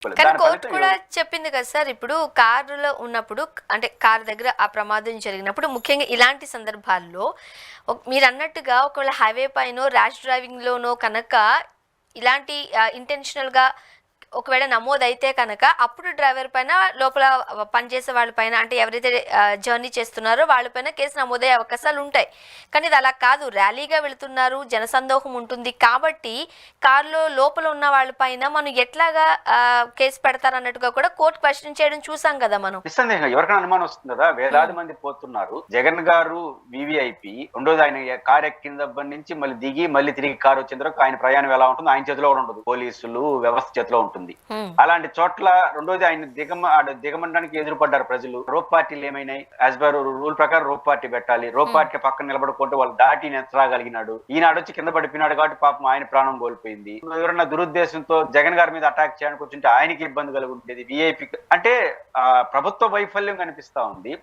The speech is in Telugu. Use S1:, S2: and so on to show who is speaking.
S1: కానీ కోర్టు కూడా చెప్పింది కదా సార్, ఇప్పుడు కారులో ఉన్నప్పుడు అంటే కారు దగ్గర ఆ ప్రమాదం జరిగినప్పుడు ముఖ్యంగా ఇలాంటి సందర్భాల్లో మీరు అన్నట్టుగా ఒకవేళ హైవే పైనో ర్యాష్ డ్రైవింగ్ లోనో కనుక ఇలాంటి ఇంటెన్షనల్ గా ఒకవేళ నమోదైతే కనుక అప్పుడు డ్రైవర్ పైన లోపల పనిచేసే వాళ్ళ పైన అంటే ఎవరైతే జర్నీ చేస్తున్నారో వాళ్ళపైన కేసు నమోదయ్యే అవకాశాలు ఉంటాయి. కానీ ఇది అలా కాదు, ర్యాలీగా వెళుతున్నారు, జనసందోహం ఉంటుంది కాబట్టి కారులో లోపల ఉన్న వాళ్ళ పైన మనం ఎట్లాగా కేసు పెడతారన్నట్టుగా కూడా కోర్టు క్వశ్చన్ చేయడం చూసాం కదా మనం.
S2: నిస్సందేహంగా ఎవరికైనా అనుమానం వస్తుంది కదా, వేలాది మంది పోతున్నారు. జగన్ గారు వివిఐపి, రెండోది ఆయన కారు ఎక్కిన దగ్గర నుంచి మళ్ళీ దిగి మళ్ళీ తిరిగి కారు వచ్చిన తర్వాత ఆయన ప్రయాణం ఎలా ఉంటుంది ఆయన చేతిలో కూడా ఉండదు, పోలీసులు వ్యవస్థ చేతిలో ఉంటుంది. అలాంటి చోట్ల రెండోది ఆయన దిగమనడానికి ఎదురుపడ్డారు ప్రజలు. రోప్ పార్టీలు ఏమైనాయి, యాజ్ పర్ రూల్ ప్రకారం రోప్ పార్టీ పెట్టాలి, రోప్ పార్టీ పక్కన నిలబడుకుంటూ వాళ్ళు దాటి నెత్తరాగలిగినాడు. ఈనాడు వచ్చి కింద పడిపోయినాడు కాబట్టి పాపం ఆయన ప్రాణం కోల్పోయింది. ఎవరన్నా దురుద్దేశంతో జగన్ గారి మీద అటాక్ చేయడానికి వచ్చింటే ఆయనకి ఇబ్బంది కలుగుంటేది. విఐపి అంటే ప్రభుత్వ వైఫల్యం కనిపిస్తా ఉంది.